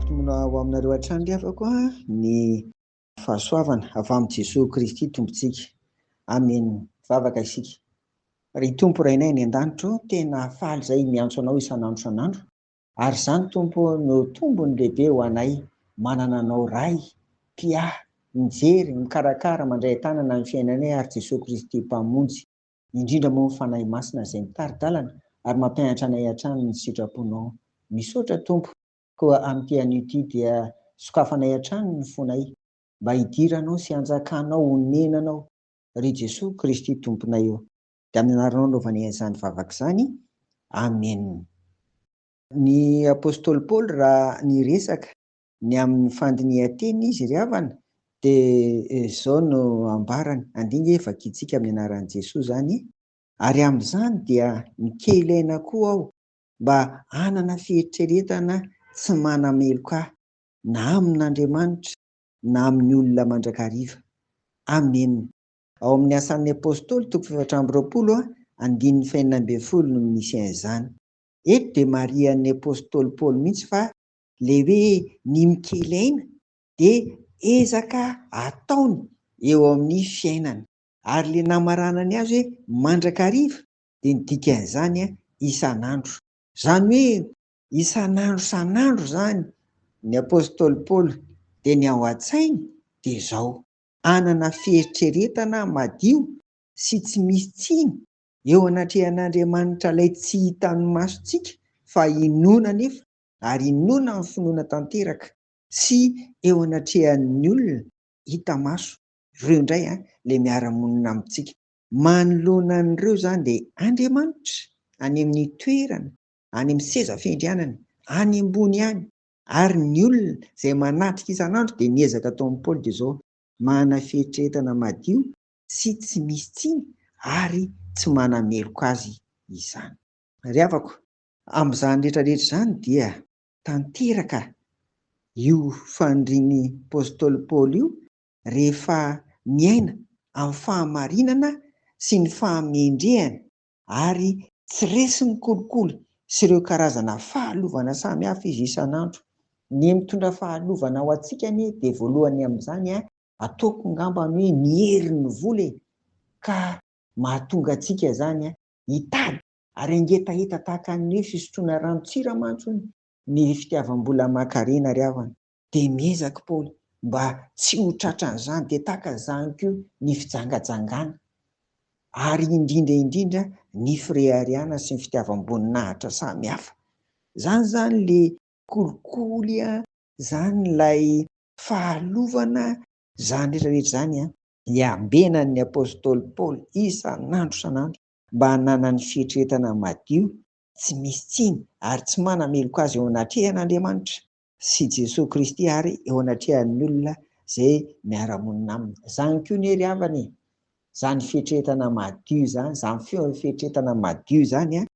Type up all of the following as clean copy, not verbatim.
mampitombona ho aminareo hatrany rehafako ny fahasoavana avy amin'ny Jesosy Kristy tompontsika. Amen. Vavaka isika. Ry Tompo Rainay ny an-danitro, tena faly izay miantso anao isan'andro isan'andro, ary izany Tompo no tombony lehibe ho anay, manana anao ray, mpiahy, mijery, mikarakara, mandray tanana amin'ny fiainanay, ary Jesosy Kristy mpamonjy, indrindra moa ny fanahy masina izay mitari-dalana ary mampianatra anay hatrany ny sitraponao. Misaotra Tompo, koa amin'ity an'ity dia sokafanay hatrany ny fonay, mba hidiranao sy hanjakanao, honenanao ry Jesosy Kristy tomponay eo. Dia amin'ny anaranao anaovana izany vavaka izany. Amen. Ny apôstôly Paoly raha ny resaka ny amin'ny fandinihan-teny izy ry havana, dia izao no ambarany, andinga efa vakitsika amin'ny anaran'i Jesosy izany, ary amin'izany dia mikelaina koa aho mba hanana fieritreretana tsy manameloka na amin'Andriamanitra na amin'ny olona mandrakariva. Amen. Ao amin'ny asan'ny apôstôly 2:20 no misy an'izany. Eto dia marian'ny apôstôly Paoly mihitsy fa ilay hoe ny mikelaina dia ezaka ataony eo amin'ny fiainana, ary ilay namaranany azy hoe mandrakariva dia ny dikan'izany isan'andro. Izany hoe isan'andro izany ny apôstôly Paoly dia ny ao an-tsainy dia izao: hanana fieritreretana madio sy tsy misy tsiny eo anatrehan'Andriamanitra ilay tsy hitan'ny masontsika fa inoana nefa, ary inoana amin'ny finoana tanteraka, sy eo anatrehan'ny olona hita maso, ireo indray ilay miara-monina amintsika. Manoloana an'ireo izany dia Andriamanitra any amin'ny toerana, any amin'ny seza fiandrianana, any ambony any, ary ny olona izay manatrika isan'andro dia niezaka ataon'i Paoly dia izao: manana fieritreretana madio sy tsy misy tsiny ary tsy manameloka azy izany. Ry havako, amin'izany rehetrarehetra izany dia tanteraka io fandrin'ny apôstôly Paoly io rehefa miaina amin'ny fahamarinana sy ny fahamendrehana, ary tsy resy kolikoly sy ireo karazana fahalovana samihafa izy isan'andro. Ny mitondra fahalovana ho antsika dia voalohany amin'izany ataoko ngambany hoe ny herin'ny vola, ka mahatonga antsika izany hitady ary hangetaheta tahaka ny hoe fisotroana ranon-tsiramantso ny fitiavam-bola aman-karena ry havana. Dia miezaka Paoly mba tsy ho tratran'izany, dia tahaka izany koa ny fijangajangana, ary indrindra ny firehariana sy ny fitiavam-boninahitra samihafa. Izany ilay kolikoly, izany ilay fahalovana, izany rehetrarehetra izany iambenan'ny apôstôly Paoly isan'andro mba hanana ny fieritreretana madio, tsy misy tsiny ary tsy manameloka azy eo anatrehan'Andriamanitra sy Jesosy Kristy, ary eo anatrehan'ny olona izay miara-monina aminy. Izany koa ny ry havana, izany fieritreretana madio izany, izany fieritreretana madio izany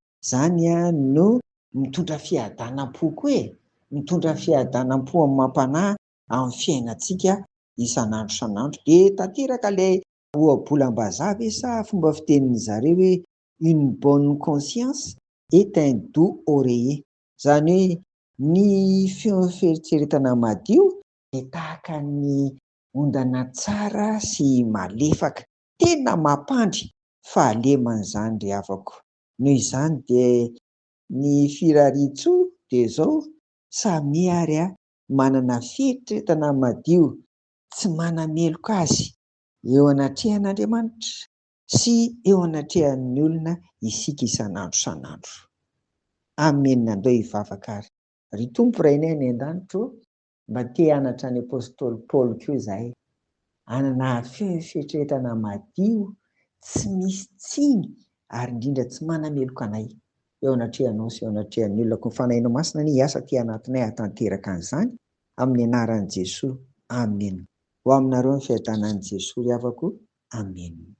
no mitondra fiadanam-po koa, mitondra fiadanam-po amin'ny mampanahy amin'ny fiainantsika isan'andro. Dia tanteraka ilay ohabolam-bazaha ve sa fomba fitenin'ny zareo hoe une bonne conscience est un doux oreiller. Izany hoe ny fieritreretana madio dia tahaka ny ondana tsara sy malefaka, tena mampandry fahaleman'izany ry havako. Noho izany dia ny firarian-tsoa dia izao: samy ary manana fieritreretana madio, tsy manameloka azy eo anatrehan'Andriamanitra sy eo anatrehan'ny olona isika isan'andro. Amen. Andao hivavaka ary. Ry Tompo Rainay ny an-danitro, mba te hanatra ny apôstôly Paoly koa izahay, hanana fieritreretana madio, tsy misy tsiny, ary indrindra tsy manameloka anay eo anatrehanao sy eo anatrehan'ny olona. Ko ny fanahinao masina ny asa ty anatinay hatanteraka an'izany amin'ny anaran'i Jesosy. Amen. Ho aminareo ny fiadanan'i Jesosy ry havako. Amen.